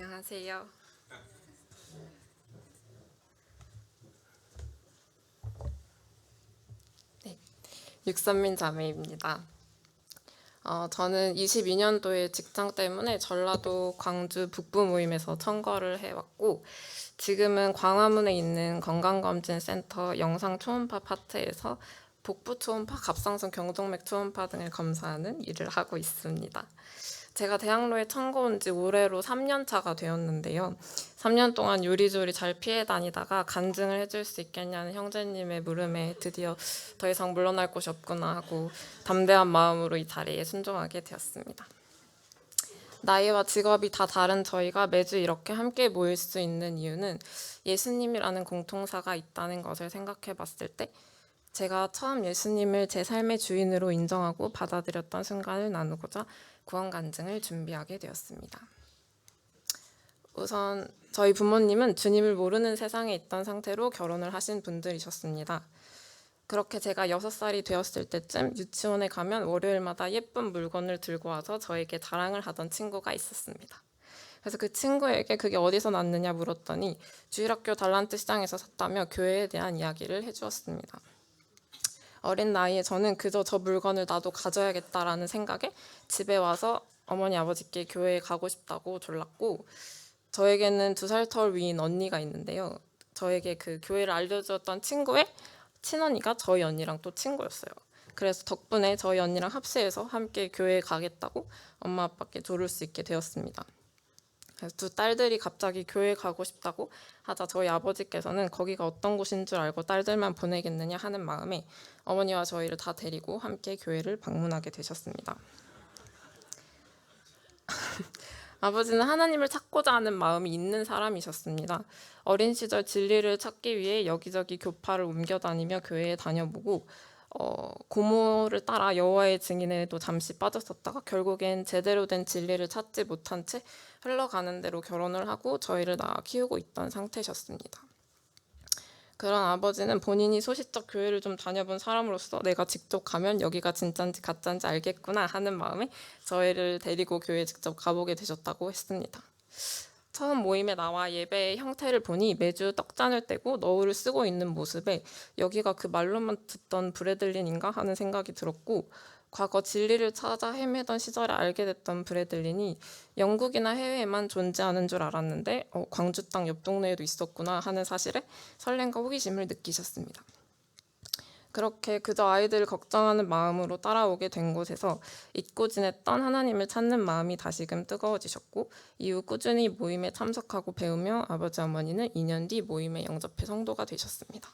안녕하세요. 네, 육선민 자매입니다. 저는 22년도에 직장 때문에 전라도 광주 북부 모임에서 청거를 해왔고, 지금은 광화문에 있는 건강검진센터 영상 초음파 파트에서 복부 초음파, 갑상선 경동맥 초음파 등을 검사하는 일을 하고 있습니다. 제가 대학로에 청거 온 지 올해로 3년 차가 되었는데요. 3년 동안 요리조리 잘 피해 다니다가 간증을 해줄 수 있겠냐는 형제님의 물음에 드디어 더 이상 물러날 곳이 없구나 하고 담대한 마음으로 이 자리에 순종하게 되었습니다. 나이와 직업이 다 다른 저희가 매주 이렇게 함께 모일 수 있는 이유는 예수님이라는 공통사가 있다는 것을 생각해 봤을 때 제가 처음 예수님을 제 삶의 주인으로 인정하고 받아들였던 순간을 나누고자 구원 간증을 준비하게 되었습니다. 우선 저희 부모님은 주님을 모르는 세상에 있던 상태로 결혼을 하신 분들이셨습니다. 그렇게 제가 6살이 되었을 때쯤 유치원에 가면 월요일마다 예쁜 물건을 들고 와서 저에게 자랑을 하던 친구가 있었습니다. 그래서 그 친구에게 그게 어디서 났느냐 물었더니 주일학교 달란트 시장에서 샀다며 교회에 대한 이야기를 해주었습니다. 어린 나이에 저는 그저 저 물건을 나도 가져야겠다라는 생각에 집에 와서 어머니 아버지께 교회에 가고 싶다고 졸랐고, 저에게는 2살 터울 위인 언니가 있는데요. 저에게 그 교회를 알려주었던 친구의 친언니가 저희 언니랑 또 친구였어요. 그래서 덕분에 저희 언니랑 합세해서 함께 교회에 가겠다고 엄마 아빠께 조를 수 있게 되었습니다. 그래서 2 딸들이 갑자기 교회 가고 싶다고 하자 저희 아버지께서는 거기가 어떤 곳인 줄 알고 딸들만 보내겠느냐 하는 마음에 어머니와 저희를 다 데리고 함께 교회를 방문하게 되셨습니다. 아버지는 하나님을 찾고자 하는 마음이 있는 사람이셨습니다. 어린 시절 진리를 찾기 위해 여기저기 교파를 옮겨 다니며 교회에 다녀보고 고모를 따라 여호와의 증인에도 잠시 빠졌었다가 결국엔 제대로 된 진리를 찾지 못한 채 흘러가는 대로 결혼을 하고 저희를 낳아 키우고 있던 상태셨습니다. 그런 아버지는 본인이 소시적 교회를 좀 다녀본 사람으로서 내가 직접 가면 여기가 진짠지 가짠지 알겠구나 하는 마음에 저희를 데리고 교회에 직접 가보게 되셨다고 했습니다. 처음 모임에 나와 예배의 형태를 보니 매주 떡잔을 떼고 너울을 쓰고 있는 모습에 여기가 그 말로만 듣던 브래들린인가 하는 생각이 들었고, 과거 진리를 찾아 헤매던 시절에 알게 됐던 브래들린이 영국이나 해외에만 존재하는 줄 알았는데 광주 땅 옆 동네에도 있었구나 하는 사실에 설렘과 호기심을 느끼셨습니다. 그렇게 그저 아이들을 걱정하는 마음으로 따라오게 된 곳에서 잊고 지냈던 하나님을 찾는 마음이 다시금 뜨거워지셨고, 이후 꾸준히 모임에 참석하고 배우며 아버지 어머니는 2년 뒤 모임에 영접해 성도가 되셨습니다.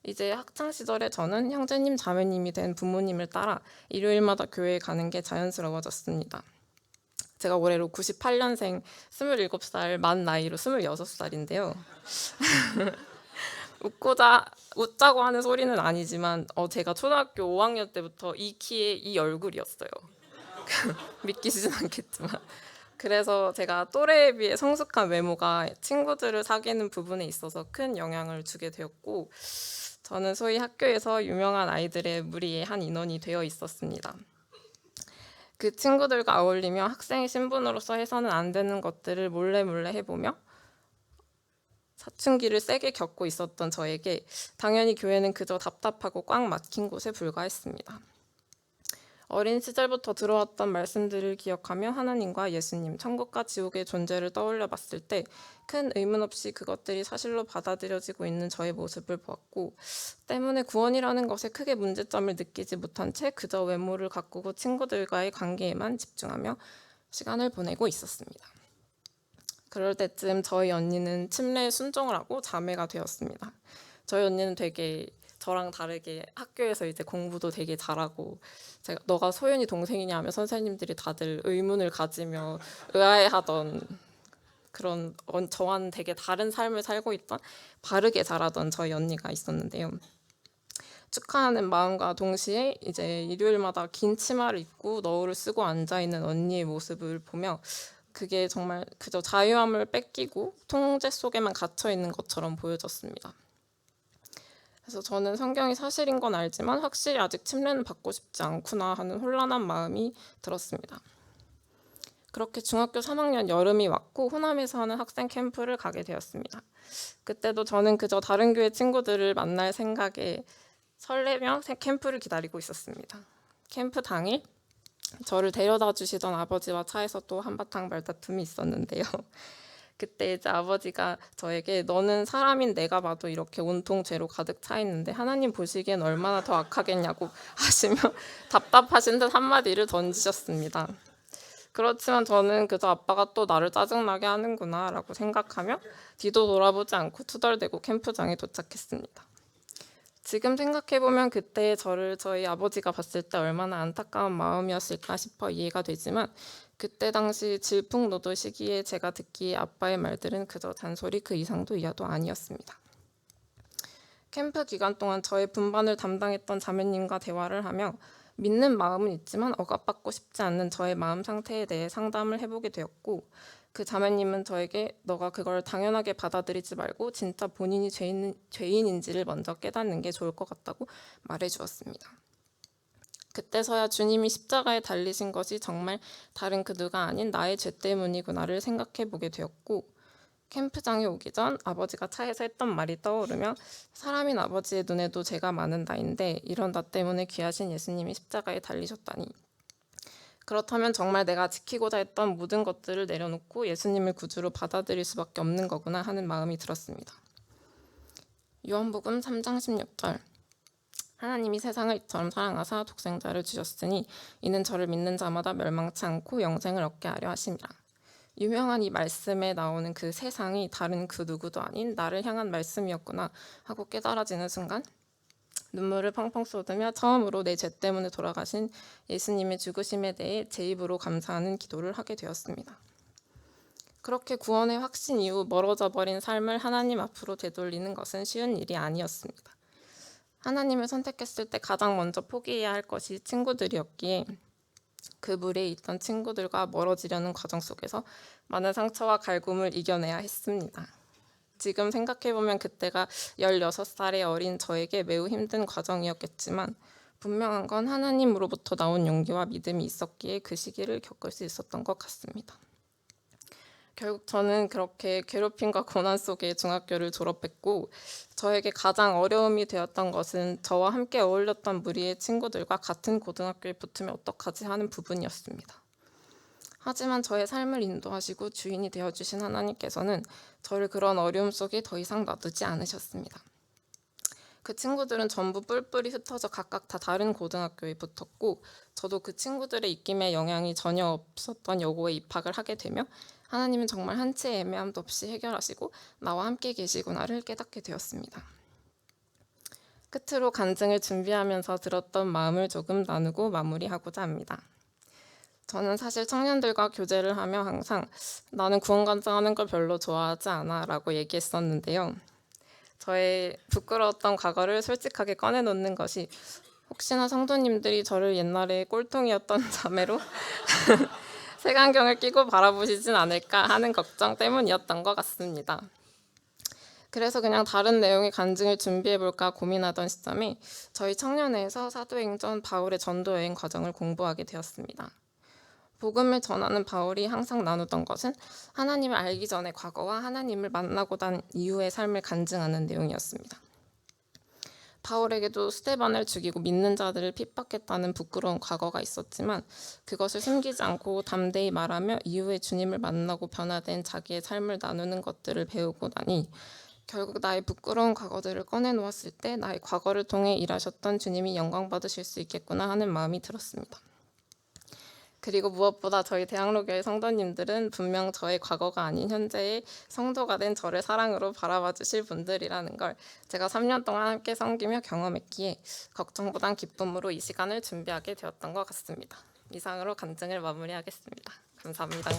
이제 학창시절에 저는 형제님 자매님이 된 부모님을 따라 일요일마다 교회에 가는 게 자연스러워졌습니다. 제가 올해로 98년생 27살 만 나이로 26살인데요. 웃자고 하는 소리는 아니지만 제가 초등학교 5학년 때부터 이 키에 이 얼굴이었어요. 믿기진 않겠지만. 그래서 제가 또래에 비해 성숙한 외모가 친구들을 사귀는 부분에 있어서 큰 영향을 주게 되었고, 저는 소위 학교에서 유명한 아이들의 무리의 한 인원이 되어 있었습니다. 그 친구들과 어울리며 학생의 신분으로서 해서는 안 되는 것들을 몰래 해보며 사춘기를 세게 겪고 있었던 저에게 당연히 교회는 그저 답답하고 꽉 막힌 곳에 불과했습니다. 어린 시절부터 들어왔던 말씀들을 기억하며 하나님과 예수님, 천국과 지옥의 존재를 떠올려 봤을 때 큰 의문 없이 그것들이 사실로 받아들여지고 있는 저의 모습을 보았고, 때문에 구원이라는 것에 크게 문제점을 느끼지 못한 채 그저 외모를 가꾸고 친구들과의 관계에만 집중하며 시간을 보내고 있었습니다. 그럴 때쯤 저희 언니는 침례에 순종을 하고 자매가 되었습니다. 저희 언니는 되게 저랑 다르게 학교에서 이제 공부도 되게 잘하고, 제가 너가 소연이 동생이냐 하면 선생님들이 다들 의문을 가지며 의아해하던 그런 저와는 되게 다른 삶을 살고 있던 바르게 자라던 저희 언니가 있었는데요. 축하하는 마음과 동시에 이제 일요일마다 긴 치마를 입고 너울을 쓰고 앉아 있는 언니의 모습을 보며 그게 정말 그저 자유함을 뺏기고 통제 속에만 갇혀 있는 것처럼 보여졌습니다. 그래서 저는 성경이 사실인 건 알지만 확실히 아직 침례는 받고 싶지 않구나 하는 혼란한 마음이 들었습니다. 그렇게 중학교 3학년 여름이 왔고 호남에서 하는 학생 캠프를 가게 되었습니다. 그때도 저는 그저 다른 교회 친구들을 만날 생각에 설레며 캠프를 기다리고 있었습니다. 캠프 당일 저를 데려다 주시던 아버지와 차에서 또 한바탕 말다툼이 있었는데요. 그때 이제 아버지가 저에게 너는 사람인 내가 봐도 이렇게 온통 죄로 가득 차 있는데 하나님 보시기엔 얼마나 더 악하겠냐고 하시며 답답하신 듯 한마디를 던지셨습니다. 그렇지만 저는 그저 아빠가 또 나를 짜증나게 하는구나 라고 생각하며 뒤도 돌아보지 않고 투덜대고 캠프장에 도착했습니다. 지금 생각해보면 그때 저를 저희 아버지가 봤을 때 얼마나 안타까운 마음이었을까 싶어 이해가 되지만 그때 당시 질풍노도 시기에 제가 듣기에 아빠의 말들은 그저 잔소리 그 이상도 이하도 아니었습니다. 캠프 기간 동안 저의 분반을 담당했던 자매님과 대화를 하며 믿는 마음은 있지만 억압받고 싶지 않는 저의 마음 상태에 대해 상담을 해보게 되었고 그 자매님은 저에게 너가 그걸 당연하게 받아들이지 말고 진짜 본인이 죄인인지를 먼저 깨닫는 게 좋을 것 같다고 말해주었습니다. 그때서야 주님이 십자가에 달리신 것이 정말 다른 그 누가 아닌 나의 죄 때문이구나를 생각해보게 되었고 캠프장에 오기 전 아버지가 차에서 했던 말이 떠오르며 사람인 아버지의 눈에도 죄가 많은 나인데 이런 나 때문에 귀하신 예수님이 십자가에 달리셨다니 그렇다면 정말 내가 지키고자 했던 모든 것들을 내려놓고 예수님을 구주로 받아들일 수밖에 없는 거구나 하는 마음이 들었습니다. 요한복음 3장 16절 하나님이 세상을 이처럼 사랑하사 독생자를 주셨으니 이는 저를 믿는 자마다 멸망치 않고 영생을 얻게 하려 하심이라. 유명한 이 말씀에 나오는 그 세상이 다른 그 누구도 아닌 나를 향한 말씀이었구나 하고 깨달아지는 순간 눈물을 펑펑 쏟으며 처음으로 내 죄 때문에 돌아가신 예수님의 죽으심에 대해 제 입으로 감사하는 기도를 하게 되었습니다. 그렇게 구원의 확신 이후 멀어져 버린 삶을 하나님 앞으로 되돌리는 것은 쉬운 일이 아니었습니다. 하나님을 선택했을 때 가장 먼저 포기해야 할 것이 친구들이었기에 그 무리에 있던 친구들과 멀어지려는 과정 속에서 많은 상처와 갈굼을 이겨내야 했습니다. 지금 생각해보면 그때가 16살의 어린 저에게 매우 힘든 과정이었겠지만 분명한 건 하나님으로부터 나온 용기와 믿음이 있었기에 그 시기를 겪을 수 있었던 것 같습니다. 결국 저는 그렇게 괴롭힘과 고난 속에 중학교를 졸업했고 저에게 가장 어려움이 되었던 것은 저와 함께 어울렸던 무리의 친구들과 같은 고등학교에 붙으면 어떡하지 하는 부분이었습니다. 하지만 저의 삶을 인도하시고 주인이 되어주신 하나님께서는 저를 그런 어려움 속에 더 이상 놔두지 않으셨습니다. 그 친구들은 전부 뿔뿔이 흩어져 각각 다 다른 고등학교에 붙었고 저도 그 친구들의 입김에 영향이 전혀 없었던 여고에 입학을 하게 되며 하나님은 정말 한치의 애매함도 없이 해결하시고 나와 함께 계시구나를 깨닫게 되었습니다. 끝으로 간증을 준비하면서 들었던 마음을 조금 나누고 마무리하고자 합니다. 저는 사실 청년들과 교제를 하며 항상 나는 구원 간증하는 걸 별로 좋아하지 않아 라고 얘기했었는데요. 저의 부끄러웠던 과거를 솔직하게 꺼내놓는 것이 혹시나 성도님들이 저를 옛날에 꼴통이었던 자매로 색안경을 끼고 바라보시진 않을까 하는 걱정 때문이었던 것 같습니다. 그래서 그냥 다른 내용의 간증을 준비해볼까 고민하던 시점에 저희 청년회에서 사도행전 바울의 전도여행 과정을 공부하게 되었습니다. 복음을 전하는 바울이 항상 나누던 것은 하나님을 알기 전의 과거와 하나님을 만나고 난 이후의 삶을 간증하는 내용이었습니다. 바울에게도 스데반을 죽이고 믿는 자들을 핍박했다는 부끄러운 과거가 있었지만 그것을 숨기지 않고 담대히 말하며 이후에 주님을 만나고 변화된 자기의 삶을 나누는 것들을 배우고 나니 결국 나의 부끄러운 과거들을 꺼내놓았을 때 나의 과거를 통해 일하셨던 주님이 영광 받으실 수 있겠구나 하는 마음이 들었습니다. 그리고 무엇보다 저희 대학로교회 성도님들은 분명 저의 과거가 아닌 현재의 성도가 된 저를 사랑으로 바라봐 주실 분들이라는 걸 제가 3년 동안 함께 섬기며 경험했기에 걱정보단 기쁨으로 이 시간을 준비하게 되었던 것 같습니다. 이상으로 간증을 마무리하겠습니다. 감사합니다.